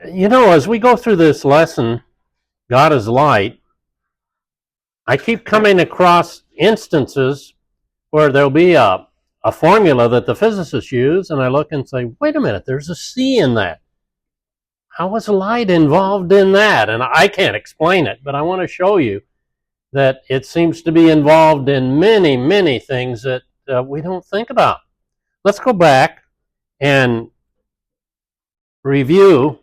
You know, as we go through this lesson, God is light, I keep coming across instances where there'll be a formula that the physicists use, and I look and say, wait a minute, there's a C in that. How is light involved in that? And I can't explain it, but I want to show you that it seems to be involved in many, many things that we don't think about. Let's go back and review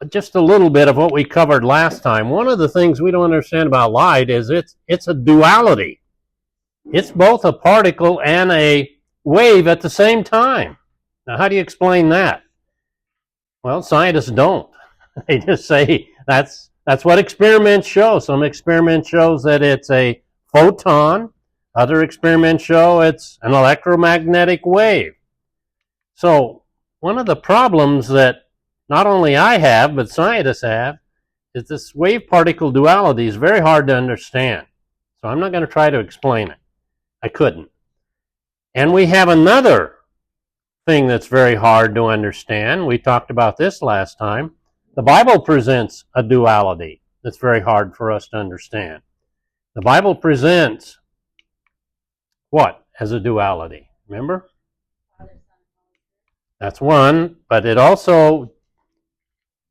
just a little bit of what we covered last time. One of the things we don't understand about light is it's a duality. It's both a particle and a wave at the same time. Now, how do you explain that? Well, scientists don't. They just say that's what experiments show. Some experiments shows that it's a photon. Other experiments show it's an electromagnetic wave. So one of the problems that not only I have, but scientists have, is this wave-particle duality is very hard to understand. So I'm not going to try to explain it. I couldn't. And we have another thing that's very hard to understand. We talked about this last time. The Bible presents a duality that's very hard for us to understand. The Bible presents what as a duality? Remember? That's one, but it also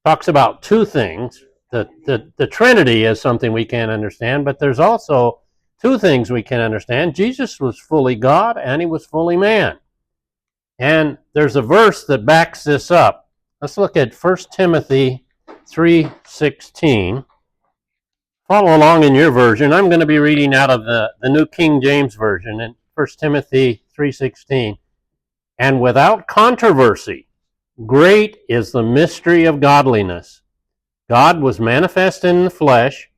talks about two things. The Trinity is something we can't understand, but there's also two things we can understand. Jesus was fully God and he was fully man. And there's a verse that backs this up. Let's look at 1 Timothy 3:16. Follow along in your version. I'm going to be reading out of the New King James Version in 1 Timothy 3:16. And without controversy, great is the mystery of godliness. God was manifest in the flesh,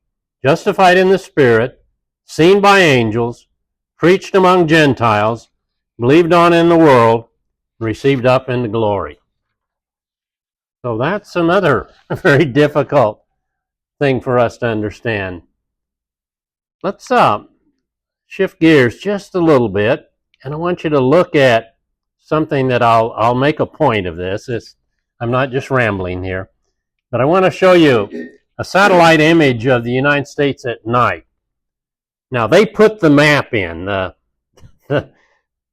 justified in the Spirit, seen by angels, preached among Gentiles, believed on in the world, received up into glory. So that's another very difficult thing for us to understand. Let's shift gears just a little bit, and I want you to look at something that I'll make a point of this. I'm not just rambling here, but I want to show you a satellite image of the United States at night. Now, they put the map in.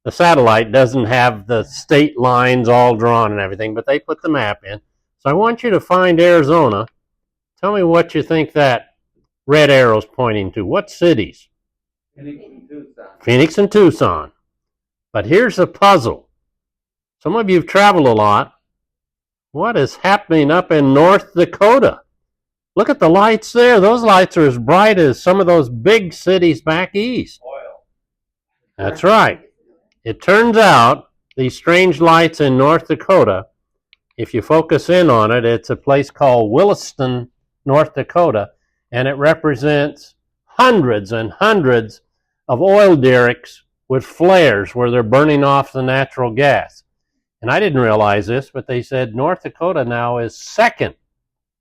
The satellite doesn't have the state lines all drawn and everything, but they put the map in. So I want you to find Arizona. Tell me what you think that red arrow's pointing to. What cities? Phoenix and Tucson. Phoenix and Tucson. But here's the puzzle. Some of you have traveled a lot. What is happening up in North Dakota? Look at the lights there. Those lights are as bright as some of those big cities back east. Oil. That's right. It turns out these strange lights in North Dakota, if you focus in on it, it's a place called Williston, North Dakota, and it represents hundreds and hundreds of oil derricks with flares where they're burning off the natural gas. And I didn't realize this, but they said North Dakota now is second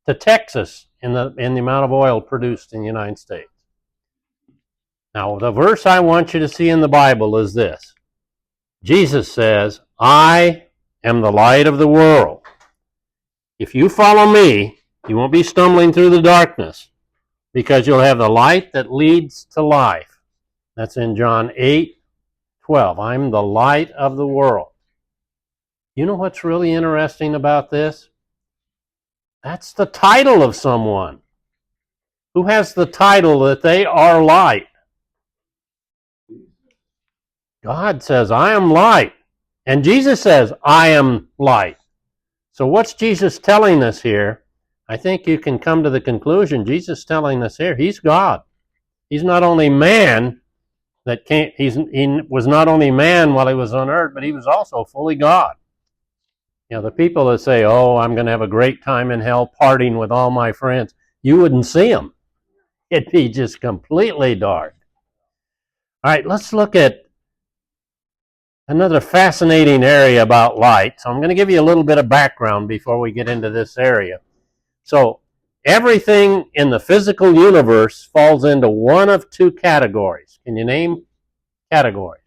to Texas in the amount of oil produced in the United States. Now, the verse I want you to see in the Bible is this. Jesus says, I am the light of the world. If you follow me, you won't be stumbling through the darkness because you'll have the light that leads to life. That's in John 8:12. I'm the light of the world. You know what's really interesting about this? That's the title of someone. Who has the title that they are light? God says, I am light. And Jesus says, I am light. So what's Jesus telling us here? I think you can come to the conclusion, Jesus telling us here, he's God. He's not only man, he was not only man while he was on earth, but he was also fully God. You know, the people that say, oh, I'm going to have a great time in hell partying with all my friends, you wouldn't see them. It'd be just completely dark. All right, let's look at another fascinating area about light. So I'm going to give you a little bit of background before we get into this area. So everything in the physical universe falls into one of two categories. Can you name categories?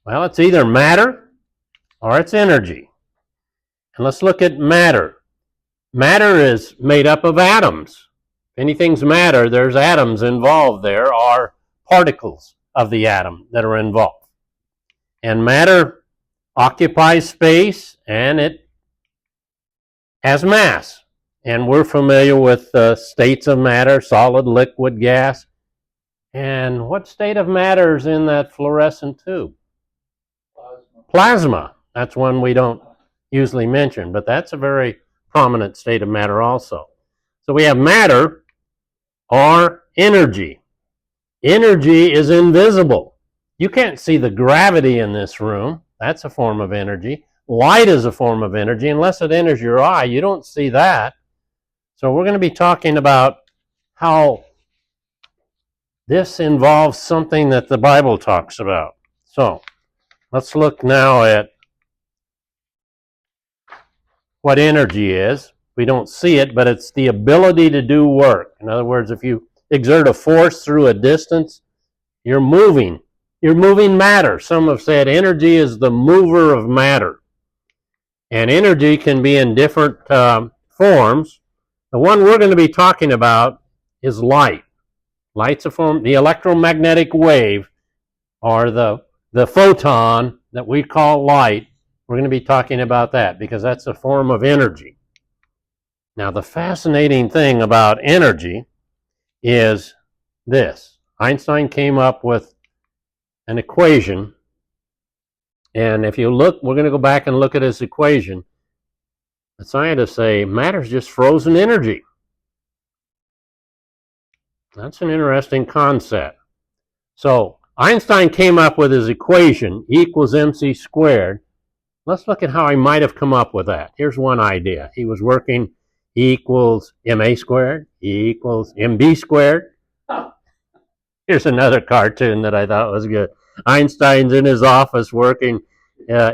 Well, it's either matter or it's energy. And let's look at matter. Matter is made up of atoms. If anything's matter, there's atoms involved. There are particles of the atom that are involved. And matter occupies space, and it has mass. And we're familiar with states of matter: solid, liquid, gas. And what state of matter is in that fluorescent tube? Plasma. That's one we don't usually mention, but that's a very prominent state of matter also. So we have matter or energy. Energy is invisible. You can't see the gravity in this room. That's a form of energy. Light is a form of energy. Unless it enters your eye, you don't see that. So we're going to be talking about how this involves something that the Bible talks about. So let's look now at what energy is. We don't see it, but it's the ability to do work. In other words, if you exert a force through a distance, you're moving. You're moving matter. Some have said energy is the mover of matter. And energy can be in different forms. The one we're going to be talking about is light. Light's a form, the electromagnetic wave, or the photon that we call light. We're going to be talking about that because that's a form of energy. Now, the fascinating thing about energy is this. Einstein came up with an equation, and if you look, we're going to go back and look at his equation. The scientists say matter's just frozen energy. That's an interesting concept. So Einstein came up with his equation, E equals mc squared. Let's look at how he might have come up with that. Here's one idea. He was working E equals ma squared, E equals mb squared. Here's another cartoon that I thought was good. Einstein's in his office working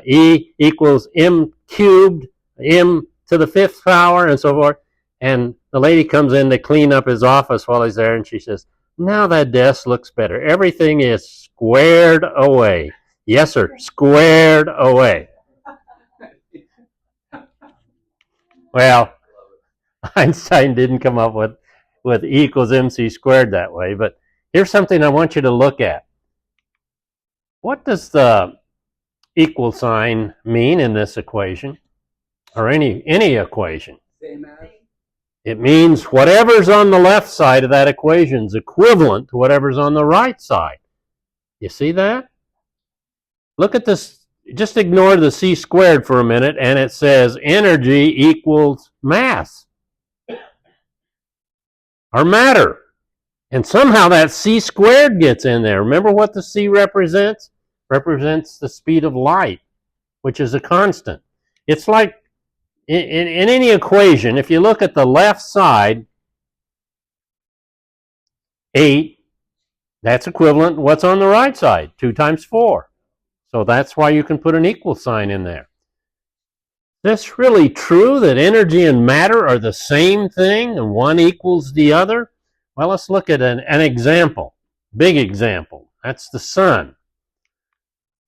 E equals m cubed, m to the fifth power, and so forth. And the lady comes in to clean up his office while he's there, and she says, "Now that desk looks better. Everything is squared away." Yes, sir, squared away. Well, Einstein didn't come up with E equals mc squared that way, but here's something I want you to look at. What does the equal sign mean in this equation, or any equation? Same as? It means whatever's on the left side of that equation is equivalent to whatever's on the right side. You see that? Look at this. Just ignore the c squared for a minute, and it says energy equals mass, or matter. And somehow that c squared gets in there. Remember what the c represents? Represents the speed of light, which is a constant. It's like in any equation, if you look at the left side, 8, that's equivalent to what's on the right side, 2 times 4. So that's why you can put an equal sign in there. Is this really true that energy and matter are the same thing and one equals the other? Well, let's look at an example, big example. That's the sun.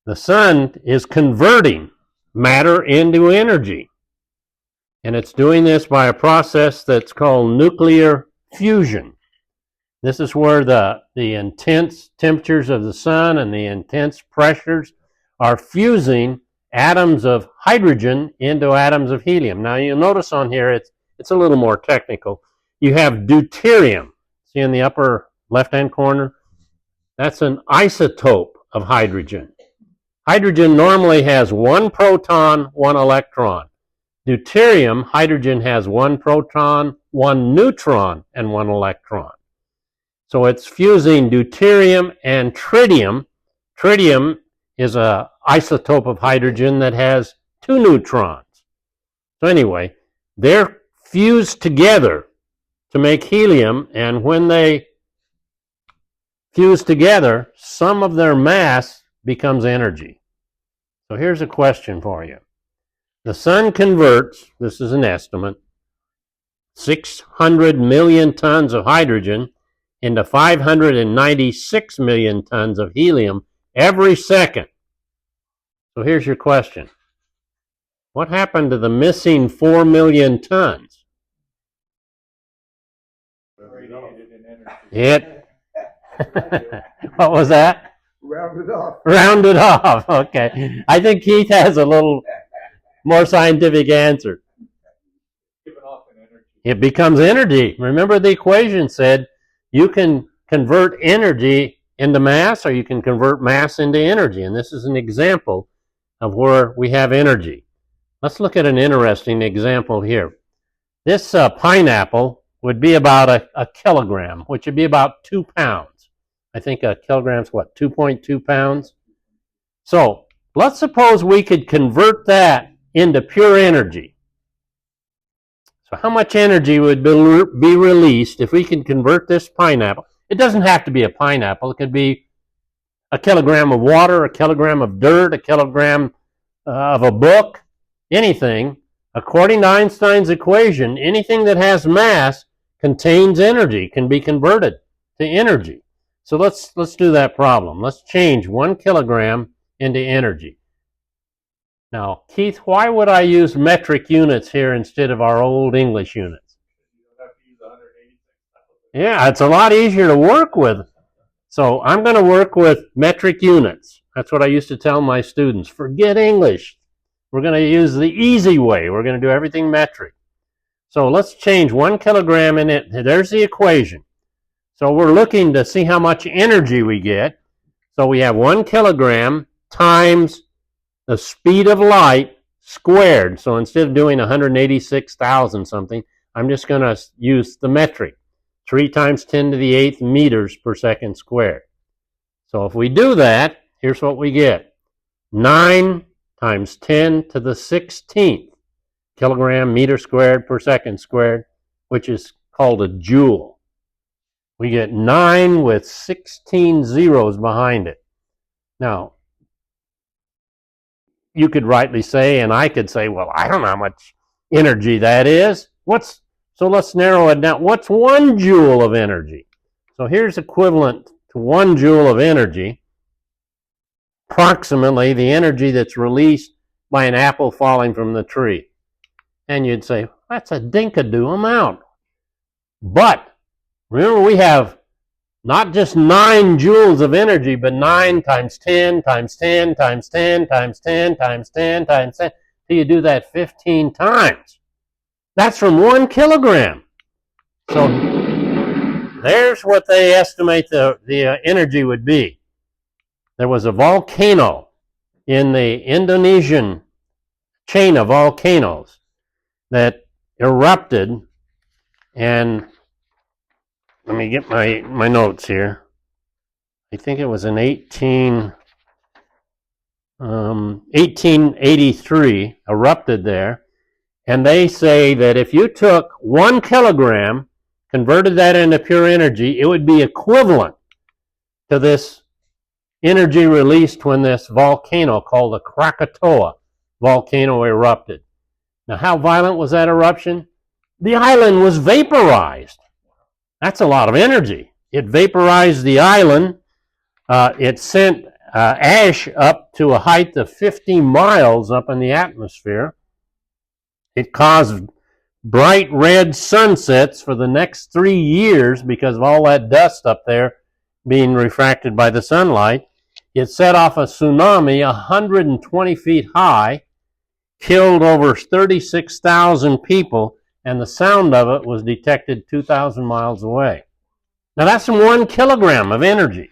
The sun is converting matter into energy. And it's doing this by a process that's called nuclear fusion. This is where the intense temperatures of the sun and the intense pressures are fusing atoms of hydrogen into atoms of helium. Now you'll notice on here it's a little more technical. You have deuterium. See in the upper left-hand corner? That's an isotope of hydrogen. Hydrogen normally has 1 proton, 1 electron. Deuterium, hydrogen has 1 proton, 1 neutron, and 1 electron. So it's fusing deuterium and tritium. Tritium is an isotope of hydrogen that has 2 neutrons. So anyway, they're fused together to make helium, and when they fuse together, some of their mass becomes energy. So here's a question for you. The sun converts, this is an estimate, 600 million tons of hydrogen into 596 million tons of helium every second. So here's your question. What happened to the missing 4 million tons? Radiated in energy. It. What was that? Rounded off. Rounded off. Okay. I think Keith has a little more scientific answer. Giving off an energy. It becomes energy. Remember, the equation said you can convert energy into mass, or you can convert mass into energy. And this is an example of where we have energy. Let's look at an interesting example here. This pineapple would be about a kilogram, which would be about 2 pounds. I think a kilogram's what, 2.2 pounds? So let's suppose we could convert that into pure energy. So how much energy would be released if we can convert this pineapple? It doesn't have to be a pineapple. It could be a kilogram of water, a kilogram of dirt, a kilogram of a book, anything. According to Einstein's equation, anything that has mass contains energy, can be converted to energy. So let's do that problem. Let's change 1 kilogram into energy. Now, Keith, why would I use metric units here instead of our old English units? You don't have to use 186,000. Yeah, it's a lot easier to work with. So I'm going to work with metric units. That's what I used to tell my students. Forget English. We're going to use the easy way. We're going to do everything metric. So let's change 1 kilogram in it. There's the equation. So we're looking to see how much energy we get. So we have 1 kilogram times the speed of light squared. So instead of doing 186,000 something, I'm just going to use the metric. 3 times 10 to the 8th meters per second squared. So if we do that, here's what we get. 9 times 10 to the 16th kilogram meter squared per second squared, which is called a joule. We get 9 with 16 zeros behind it. Now, you could rightly say, and I could say, well, I don't know how much energy that is. So let's narrow it down. What's 1 joule of energy? So here's equivalent to 1 joule of energy, approximately the energy that's released by an apple falling from the tree. And you'd say, that's a dinkadoo amount. But remember, we have not just 9 joules of energy, but 9 times 10 times 10 times 10 times 10 times 10 times 10. So you do that 15 times. That's from 1 kilogram. So there's what they estimate the energy would be. There was a volcano in the Indonesian chain of volcanoes that erupted, and let me get my notes here. I think it was in 1883, erupted there. And they say that if you took 1 kilogram, converted that into pure energy, it would be equivalent to this energy released when this volcano called the Krakatoa volcano erupted. Now, how violent was that eruption? The island was vaporized. That's a lot of energy. It vaporized the island. It sent ash up to a height of 50 miles up in the atmosphere. It caused bright red sunsets for the next 3 years because of all that dust up there being refracted by the sunlight. It set off a tsunami 120 feet high, killed over 36,000 people, and the sound of it was detected 2,000 miles away. Now that's from 1 kilogram of energy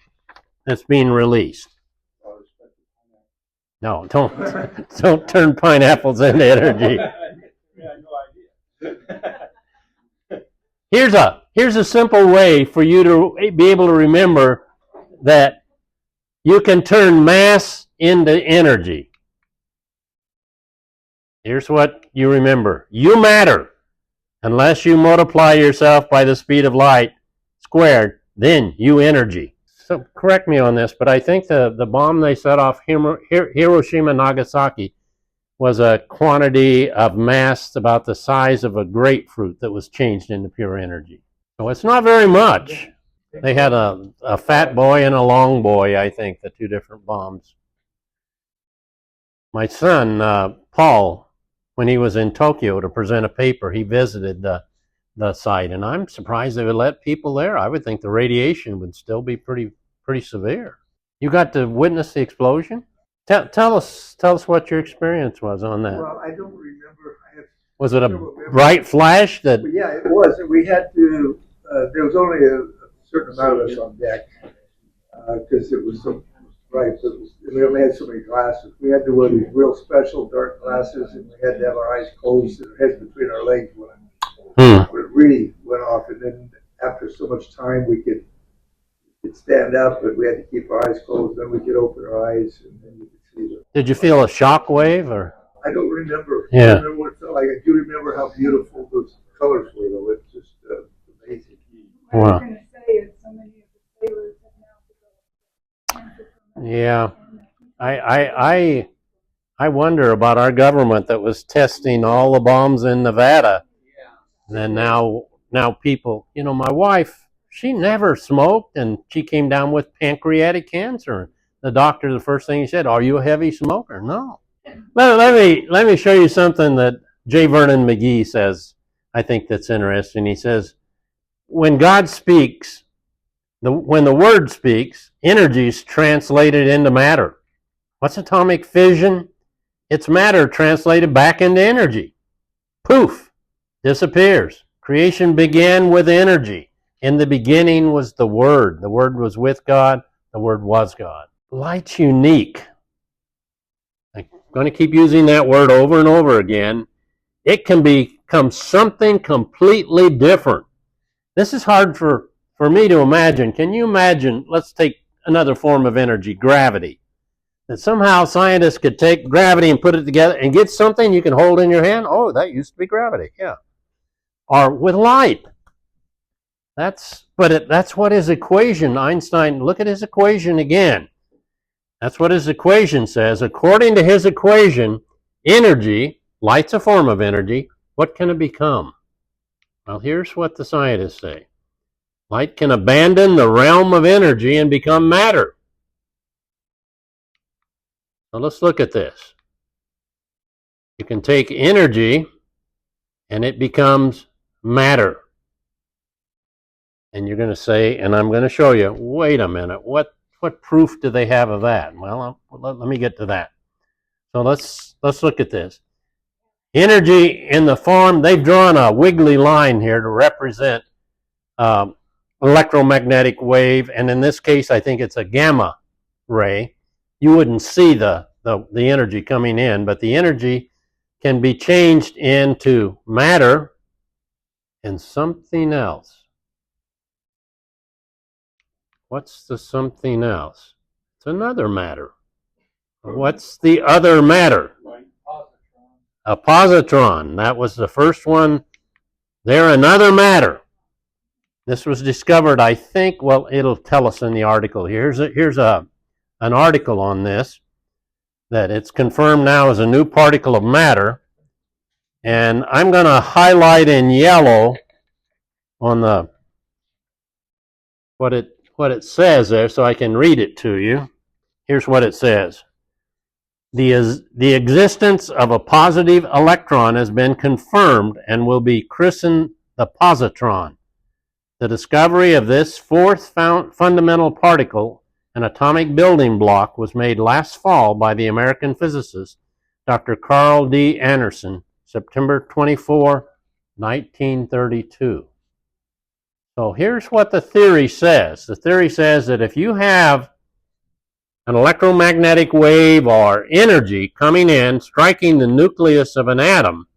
that's being released. No, don't turn pineapples into energy. Here's a simple way for you to be able to remember that you can turn mass into energy. Here's what you remember. You matter. Unless you multiply yourself by the speed of light squared, then you energy. So correct me on this, but I think the bomb they set off Hiroshima, Nagasaki was a quantity of mass about the size of a grapefruit that was changed into pure energy. So it's not very much. They had a fat boy and a long boy, I think, the 2 different bombs. My son, Paul, when he was in Tokyo to present a paper, he visited the site, and I'm surprised they would let people there. I would think the radiation would still be pretty severe. You got to witness the explosion? Tell us what your experience was on that. Well, I don't remember. Was it a bright flash that? Yeah, it was. We had to. There was only a certain amount of us on deck because it was so bright. But we only had so many glasses. We had to wear these real special dark glasses, and we had to have our eyes closed and our heads between our legs when it really went off. And then after so much time, we could stand up, but we had to keep our eyes closed. Then we could open our eyes, and then we could see them. Did you feel a shock wave or? I don't remember. Yeah. I don't remember what it felt like. I do remember how beautiful those colors were, though. It's just amazing. I was going to say is so many of the sailors have now. Yeah, I wonder about our government that was testing all the bombs in Nevada, and then now people. You know, my wife, she never smoked, and she came down with pancreatic cancer. The doctor, the first thing he said, "Are you a heavy smoker?" No. Let me show you something that J. Vernon McGee says. I think that's interesting. He says, when God speaks, when the Word speaks, energy is translated into matter. What's atomic fission? It's matter translated back into energy. Poof, disappears. Creation began with energy. In the beginning was the Word. The Word was with God. The Word was God. Light's unique. I'm going to keep using that word over and over again. It can become something completely different. This is hard for me to imagine. Can you imagine, let's take another form of energy, gravity. That somehow scientists could take gravity and put it together and get something you can hold in your hand. Oh, that used to be gravity, yeah. Or with light. That's what his equation, Einstein, look at his equation again. That's what his equation says. According to his equation, energy, light's a form of energy, what can it become? Well, here's what the scientists say. Light can abandon the realm of energy and become matter. So let's look at this. You can take energy and it becomes matter. And you're going to say, and I'm going to show you, wait a minute, what proof do they have of that? Well, let me get to that. So let's look at this. Energy in the form, they've drawn a wiggly line here to represent electromagnetic wave, and in this case, I think it's a gamma ray. You wouldn't see the energy coming in, but the energy can be changed into matter and something else. What's the something else? It's another matter. What's the other matter? A positron. That was the first one. They're another matter. This was discovered, I think, well, it'll tell us in the article here. Here's an article on this, that it's confirmed now as a new particle of matter. And I'm going to highlight in yellow on the what it says there so I can read it to you. Here's what it says. The existence of a positive electron has been confirmed and will be christened the positron. The discovery of this fourth fundamental particle, an atomic building block, was made last fall by the American physicist Dr. Carl D. Anderson, September 24, 1932. So here's what the theory says. The theory says that if you have an electromagnetic wave or energy coming in, striking the nucleus of an atom,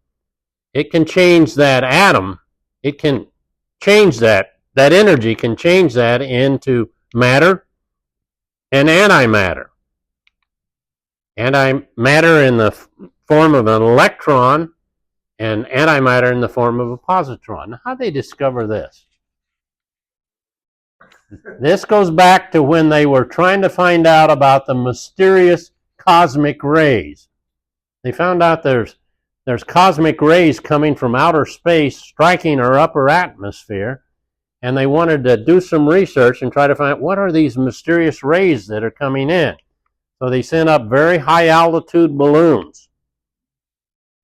it can change that atom, it can change that energy can change that into matter and antimatter. Antimatter in the form of an electron and antimatter in the form of a positron. Now, how'd they discover this? This goes back to when they were trying to find out about the mysterious cosmic rays. They found out there's cosmic rays coming from outer space striking our upper atmosphere, and they wanted to do some research and try to find out what are these mysterious rays that are coming in. So they sent up very high altitude balloons.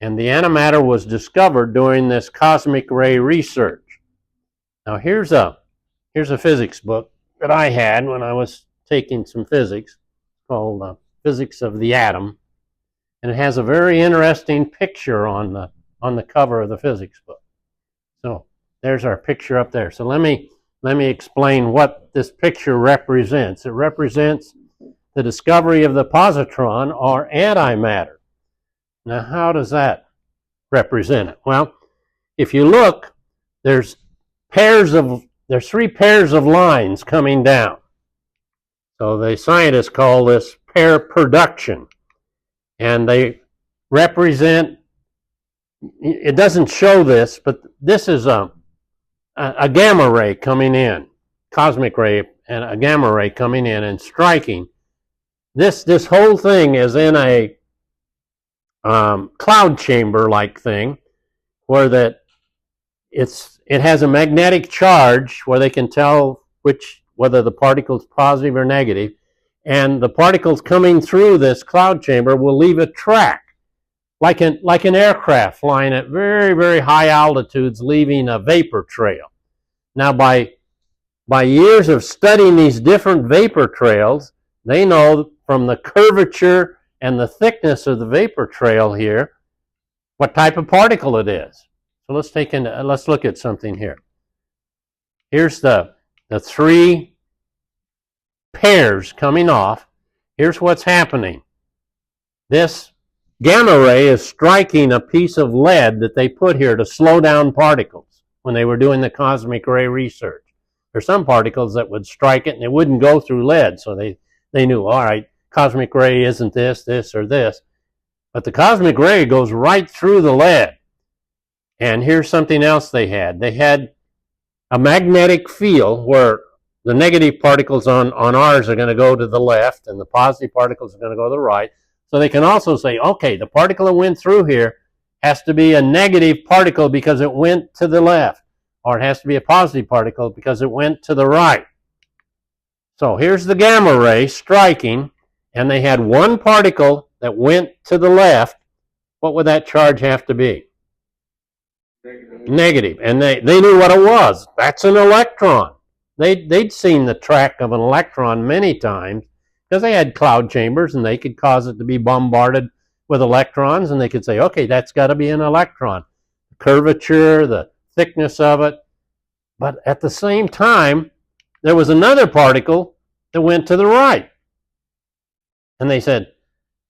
And the antimatter was discovered during this cosmic ray research. Now here's a physics book that I had when I was taking some physics called Physics of the Atom. And it has a very interesting picture on the cover of the physics book. So there's our picture up there. So let me explain what this picture represents. It represents the discovery of the positron or antimatter. Now how does that represent it? Well, if you look, there's 3 pairs of lines coming down. So the scientists call this pair production. And they represent, it doesn't show this, but this is a gamma ray coming in, cosmic ray and a gamma ray coming in and striking. This whole thing is in a cloud chamber like thing where it has a magnetic charge where they can tell whether the particle is positive or negative. And the particles coming through this cloud chamber will leave a track, like an aircraft flying at very, very high altitudes, leaving a vapor trail. Now, by years of studying these different vapor trails, they know from the curvature and the thickness of the vapor trail here what type of particle it is. So let's look at something here. Here's the 3 pairs coming off. Here's what's happening. This gamma ray is striking a piece of lead that they put here to slow down particles when they were doing the cosmic ray research. There's some particles that would strike it and it wouldn't go through lead, so they knew, all right, cosmic ray isn't this, or this. But the cosmic ray goes right through the lead. And here's something else they had. They had a magnetic field where the negative particles on ours are going to go to the left and the positive particles are going to go to the right. So they can also say, okay, the particle that went through here has to be a negative particle because it went to the left, or it has to be a positive particle because it went to the right. So here's the gamma ray striking, and they had one particle that went to the left. What would that charge have to be? Negative. And they knew what it was. That's an electron. They'd seen the track of an electron many times because they had cloud chambers and they could cause it to be bombarded with electrons, and they could say, okay, that's got to be an electron. The curvature, the thickness of it. But at the same time, there was another particle that went to the right. And they said,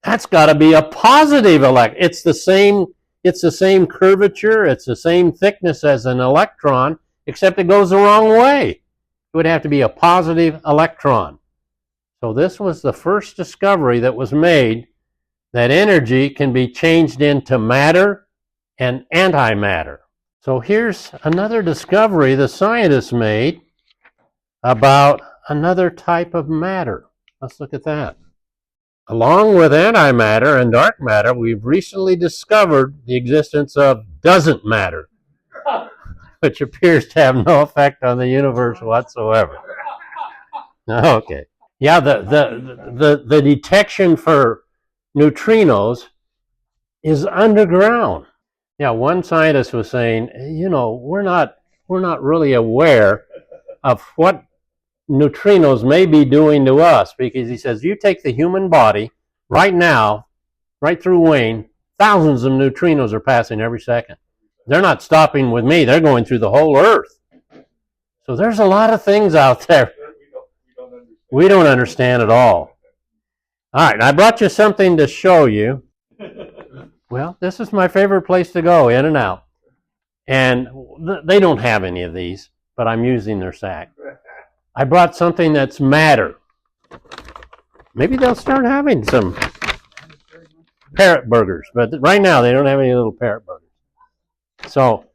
that's got to be a positive electron. It's the same curvature, it's the same thickness as an electron, except it goes the wrong way. It would have to be a positive electron. So this was the first discovery that was made that energy can be changed into matter and antimatter. So here's another discovery the scientists made about another type of matter. Let's look at that. Along with antimatter and dark matter, we've recently discovered the existence of doesn't matter, which appears to have no effect on the universe whatsoever. Okay. Yeah, the detection for neutrinos is underground. Yeah, one scientist was saying, we're not really aware of what neutrinos may be doing to us, because he says, you take the human body right now, right through Wayne, thousands of neutrinos are passing every second. They're not stopping with me. They're going through the whole Earth. So there's a lot of things out there we don't understand at all. All right, I brought you something to show you. Well, this is my favorite place to go, in and out. And they don't have any of these, but I'm using their sack. I brought something that's matter. Maybe they'll start having some parrot burgers, but right now they don't have any little parrot burgers. So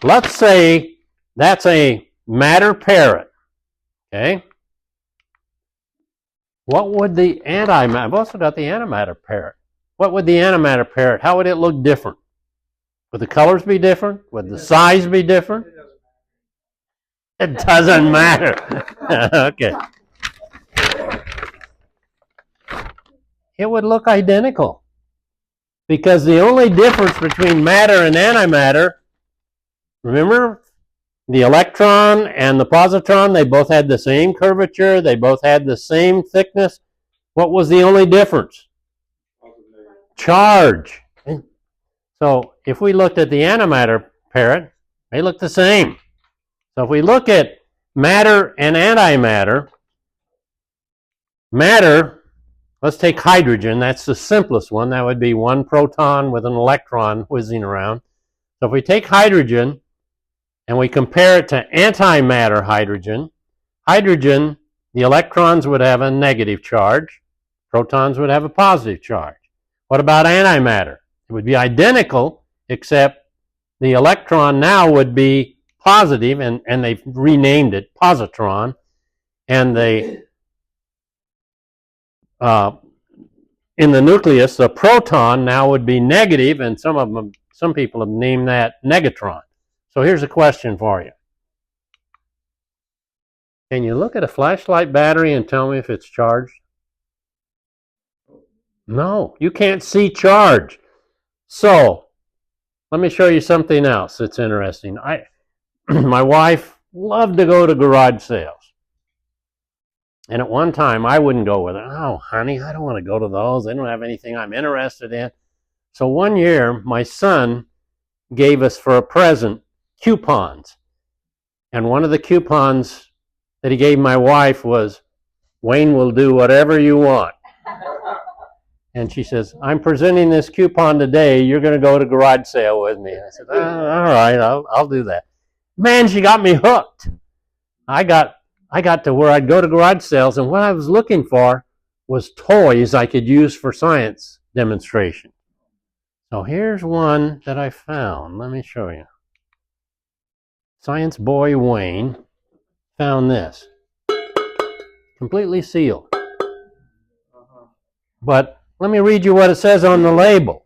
let's say that's a matter parrot, okay? What would the antimatter, I've also got the antimatter parrot. What would the antimatter parrot, how would it look different? Would the colors be different? Would the size be different? It doesn't matter. Okay. It would look identical. Because the only difference between matter and antimatter, remember, the electron and the positron, they both had the same curvature, they both had the same thickness. What was the only difference? Charge. So if we looked at the antimatter parrot, they look the same. So if we look at matter and antimatter, matter, let's take hydrogen, that's the simplest one. That would be one proton with an electron whizzing around. So if we take hydrogen and we compare it to antimatter hydrogen, hydrogen, the electrons would have a negative charge, protons would have a positive charge. What about antimatter? It would be identical, except the electron now would be positive, and they've renamed it positron, and they in the nucleus, the proton now would be negative, and some people have named that negatron. So here's a question for you. Can you look at a flashlight battery and tell me if it's charged? No, you can't see charge. So let me show you something else that's interesting. My wife loved to go to garage sales. And at one time, I wouldn't go with her. Oh, honey, I don't want to go to those. They don't have anything I'm interested in. So one year, my son gave us for a present coupons. And one of the coupons that he gave my wife was, Wayne will do whatever you want. And she says, I'm presenting this coupon today. You're going to go to garage sale with me. I said, all right, I'll do that. Man, she got me hooked. I got to where I'd go to garage sales, and what I was looking for was toys I could use for science demonstration. So here's one that I found. Let me show you. Science boy Wayne found this. Completely sealed. But let me read you what it says on the label.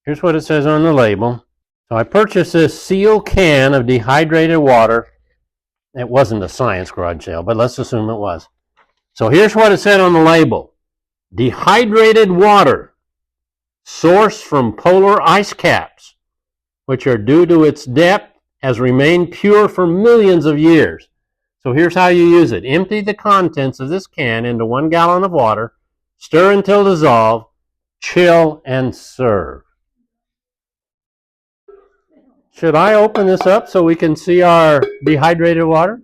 Here's what it says on the label. So I purchased this sealed can of dehydrated water. It wasn't a science garage sale, but let's assume it was. So here's what it said on the label. Dehydrated water, sourced from polar ice caps, which are due to its depth, has remained pure for millions of years. So here's how you use it. Empty the contents of this can into 1 gallon of water, stir until dissolved, chill, and serve. Should I open this up so we can see our dehydrated water?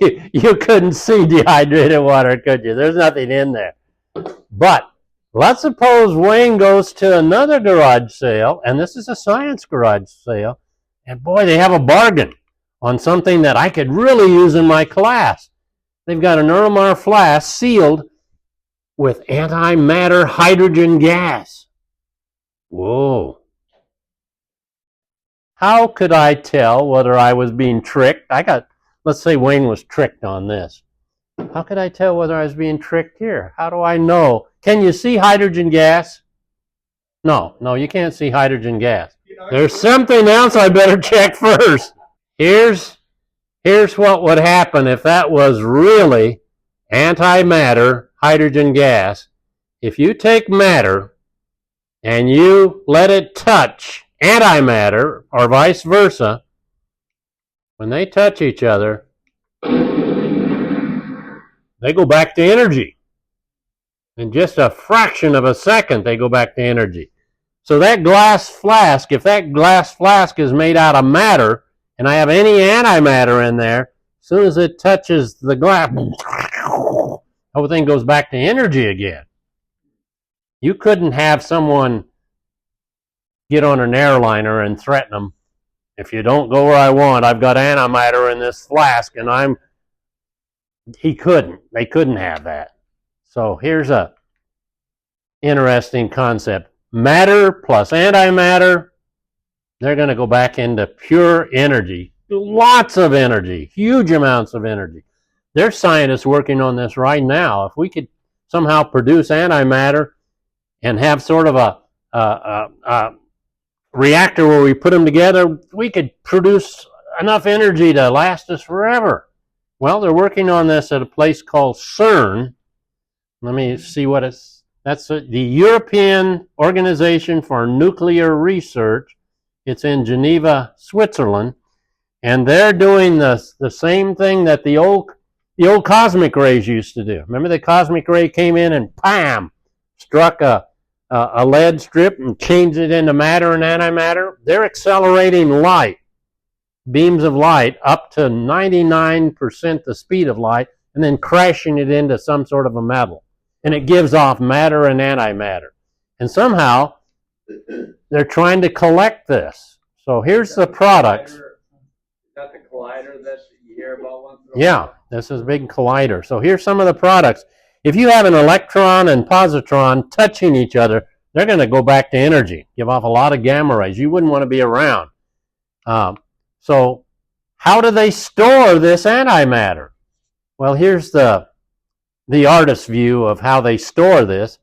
You couldn't see dehydrated water, could you? There's nothing in there. But let's suppose Wayne goes to another garage sale, and this is a science garage sale, and boy, they have a bargain on something that I could really use in my class. They've got an Erlenmeyer flask sealed with antimatter hydrogen gas. Whoa. How could I tell whether I was being tricked? Let's say Wayne was tricked on this. How could I tell whether I was being tricked here? How do I know? Can you see hydrogen gas? No, you can't see hydrogen gas. There's something else I better check first. Here's what would happen if that was really antimatter hydrogen gas. If you take matter and you let it touch antimatter, or vice versa, when they touch each other, they go back to energy. In just a fraction of a second, they go back to energy. So that glass flask, if that glass flask is made out of matter, and I have any antimatter in there, as soon as it touches the glass, everything goes back to energy again. You couldn't have someone get on an airliner and threaten them, if you don't go where I want, I've got antimatter in this flask, and they couldn't have that. So here's a interesting concept. Matter plus antimatter, they're going to go back into pure energy. Lots of energy, huge amounts of energy. There's scientists working on this right now. If we could somehow produce antimatter and have sort of a reactor where we put them together, we could produce enough energy to last us forever. Well, they're working on this at a place called CERN. Let me see what it's That's the European Organization for Nuclear Research. It's in Geneva, Switzerland, and they're doing the same thing that the old cosmic rays used to do. Remember, the cosmic ray came in and bam, struck a lead strip and changed it into matter and antimatter. They're accelerating light, beams of light, up to 99% the speed of light, and then crashing it into some sort of a metal. And it gives off matter and antimatter. And somehow, they're trying to collect this. So here's the products. Is that the collider that you hear about once in a Yeah, while? this is a big collider. So here's some of the products. If you have an electron and positron touching each other, they're going to go back to energy, give off a lot of gamma rays. You wouldn't want to be around. So how do they store this antimatter? Well, here's the artist's view of how they store this.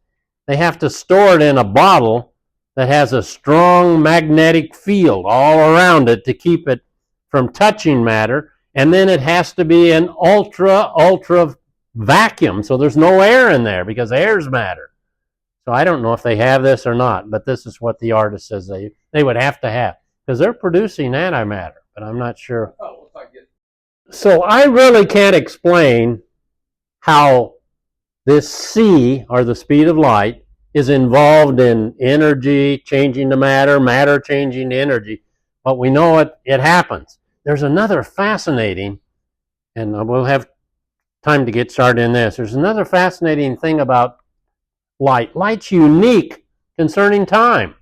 They have to store it in a bottle that has a strong magnetic field all around it to keep it from touching matter, and then it has to be an ultra vacuum, so there's no air in there because air's matter. So I don't know if they have this or not, but this is what the artist says they would have to have, because they're producing antimatter, but I'm not sure. Oh, we'll get. So I really can't explain how this c, or the speed of light, is involved in energy changing to matter, matter changing to energy, but we know it happens. There's another fascinating, and we'll have time to get started in this. There's another fascinating thing about light. Light's unique concerning time.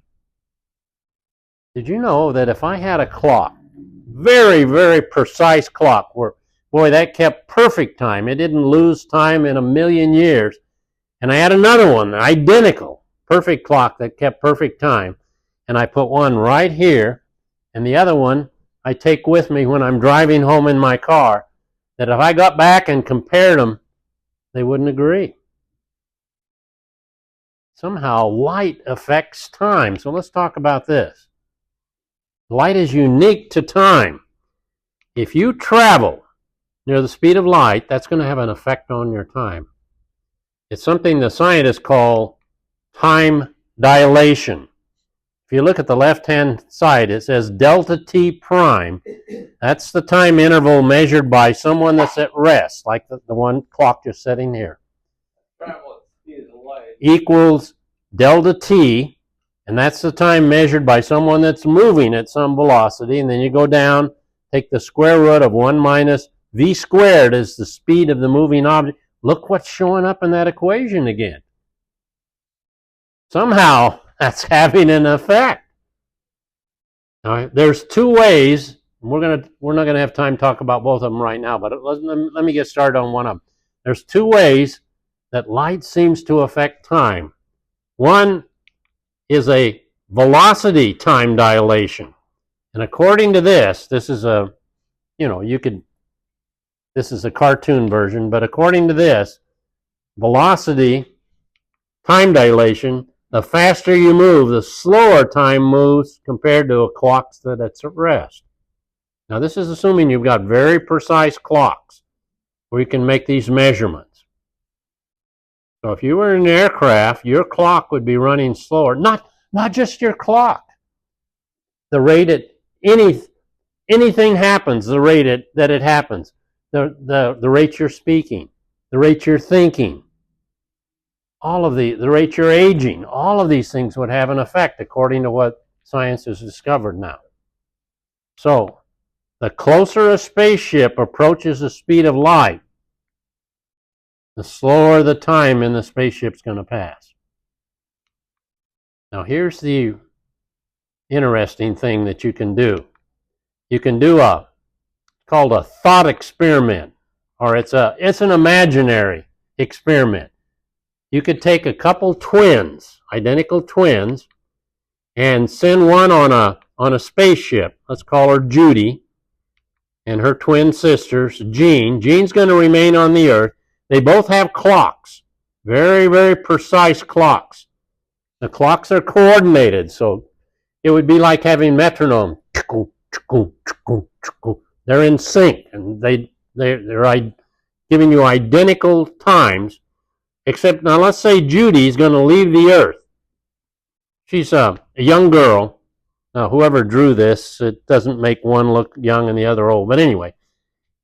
Did you know that if I had a clock, very, very precise clock, where, boy, that kept perfect time. It didn't lose time in a million years. And I had another one, identical, perfect clock that kept perfect time. And I put one right here, and the other one I take with me when I'm driving home in my car, that if I got back and compared them, they wouldn't agree. Somehow light affects time. So let's talk about this. Light is unique to time. If you travel near the speed of light, that's going to have an effect on your time. It's something the scientists call time dilation. If you look at the left-hand side, it says delta t prime. That's the time interval measured by someone that's at rest, like the one clock just sitting here. Travel at the speed of light. Equals delta t, and that's the time measured by someone that's moving at some velocity, and then you go down, take the square root of 1 minus v squared is the speed of the moving object. Look what's showing up in that equation again. Somehow that's having an effect. All right, there's two ways. We're not gonna have time to talk about both of them right now, but let me get started on one of them. There's two ways that light seems to affect time. One is a velocity time dilation, and according to this is a, this is a cartoon version, but according to this, velocity time dilation, the faster you move, the slower time moves compared to a clock that's at rest. Now this is assuming you've got very precise clocks where you can make these measurements. So if you were in an aircraft, your clock would be running slower. Not just your clock. The rate at anything happens, the rate that it happens. The rate you're speaking, the rate you're thinking, all of the rate you're aging, all of these things would have an effect according to what science has discovered now. So the closer a spaceship approaches the speed of light, the slower the time in the spaceship's going to pass. Now here's the interesting thing that you can do. You can do called a thought experiment, or it's an imaginary experiment. You could take a couple twins, identical twins, and send one on a spaceship. Let's call her Judy, and her twin sisters, Jean. Jean's going to remain on the Earth. They both have clocks, very, very precise clocks. The clocks are coordinated, so it would be like having metronome. They're in sync, and they're giving you identical times, Except now let's say Judy's going to leave the earth. She's a young girl. Now, whoever drew this, it doesn't make one look young and the other old. But anyway,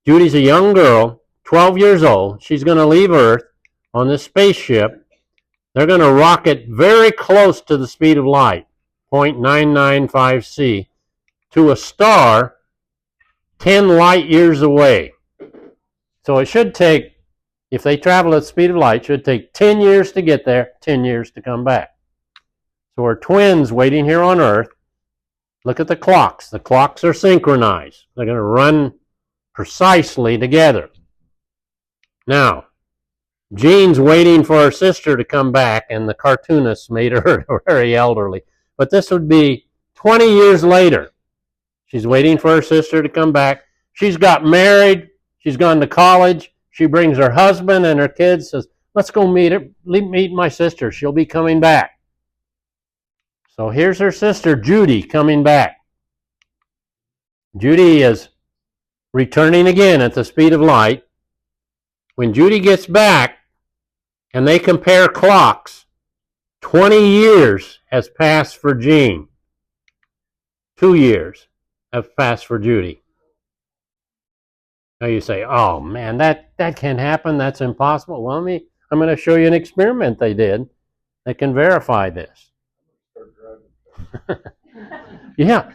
Judy's a young girl, 12 years old. She's going to leave Earth on this spaceship. They're going to rocket very close to the speed of light, 0.995 c, to a star 10 light years away. So it should take, if they travel at the speed of light, it should take 10 years to get there, 10 years to come back. So we're twins waiting here on Earth. Look at the clocks. The clocks are synchronized. They're going to run precisely together. Now, Jean's waiting for her sister to come back, and the cartoonists made her very elderly. But this would be 20 years later. She's waiting for her sister to come back. She's got married. She's gone to college. She brings her husband and her kids, says, let's go meet my sister. She'll be coming back. So here's her sister, Judy, coming back. Judy is returning again at the speed of light. When Judy gets back and they compare clocks, 20 years has passed for Jean. 2 years have passed for Judy. Now you say, oh man, that can't happen. That's impossible. Well, I'm going to show you an experiment they did that can verify this. Yeah,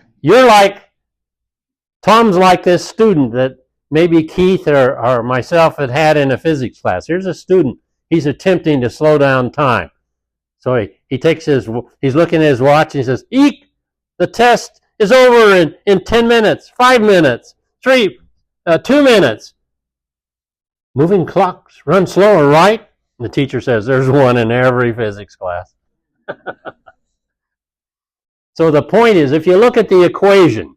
Tom's like this student that maybe Keith or myself had in a physics class. Here's a student. He's attempting to slow down time. So he takes he's looking at his watch and he says, eek, the test is over in 10 minutes, 5 minutes, 2 minutes. Moving clocks run slower, right? And the teacher says, there's one in every physics class. So the point is, if you look at the equation,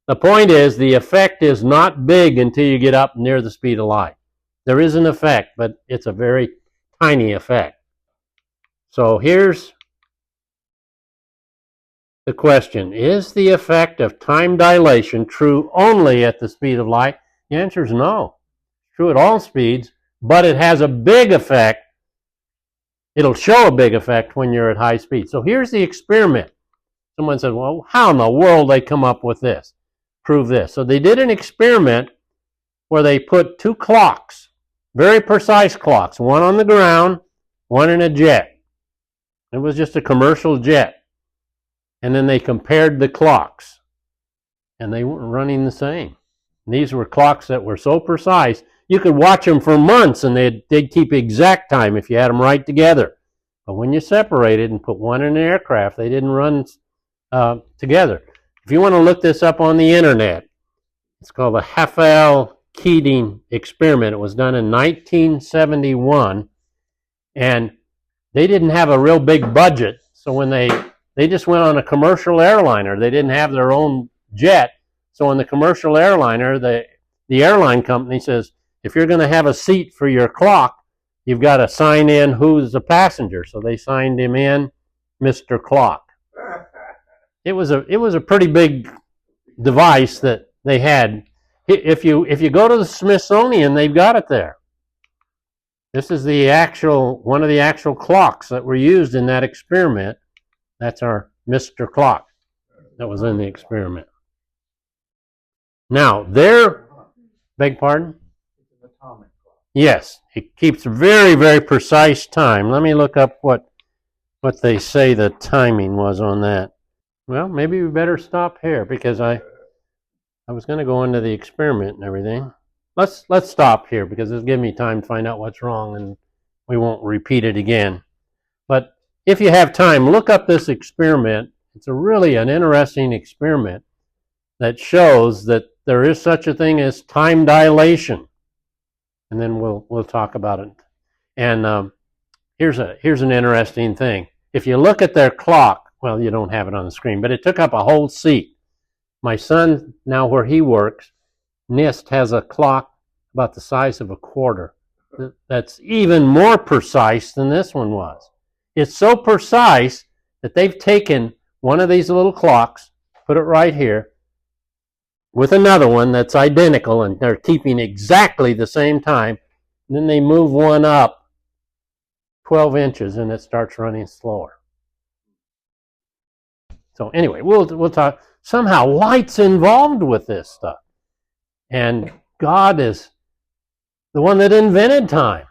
the point is the effect is not big until you get up near the speed of light. There is an effect, but it's a very tiny effect. So here's the question. Is the effect of time dilation true only at the speed of light? The answer is no. It's true at all speeds, but it has a big effect. It'll show a big effect when you're at high speed. So here's the experiment. Someone said, well, how in the world they come up with this? Prove this. So they did an experiment where they put 2 clocks, very precise clocks, one on the ground, one in a jet. It was just a commercial jet. And then they compared the clocks, and they weren't running the same. And these were clocks that were so precise, you could watch them for months, and they'd keep exact time if you had them right together. But when you separated and put one in an aircraft, they didn't run together. If you want to look this up on the internet, it's called the Heffel-Keating experiment. It was done in 1971, and they didn't have a real big budget, so when they just went on a commercial airliner. They didn't have their own jet, so on the commercial airliner, the airline company says, if you're going to have a seat for your clock, you've got to sign in who's the passenger. So they signed him in, Mr. Clock. It was a pretty big device that they had. If you go to the Smithsonian, they've got it there. This is one of the actual clocks that were used in that experiment. That's our Mr. Clock that was in the experiment. Now, beg pardon? It's an atomic clock. Yes, it keeps very, very precise time. Let me look up what they say the timing was on that. Well, maybe we better stop here because I was going to go into the experiment and everything. Let's stop here because it'll give me time to find out what's wrong and we won't repeat it again. But if you have time, look up this experiment. It's really an interesting experiment that shows that there is such a thing as time dilation. And then we'll talk about it. And here's an interesting thing. If you look at their clock, well, you don't have it on the screen, but it took up a whole seat. My son, now where he works, NIST has a clock about the size of a quarter. That's even more precise than this one was. It's so precise that they've taken one of these little clocks, put it right here, with another one that's identical, and they're keeping exactly the same time. And then they move one up 12 inches and it starts running slower. So anyway, we'll talk. Somehow light's involved with this stuff. And God is the one that invented time.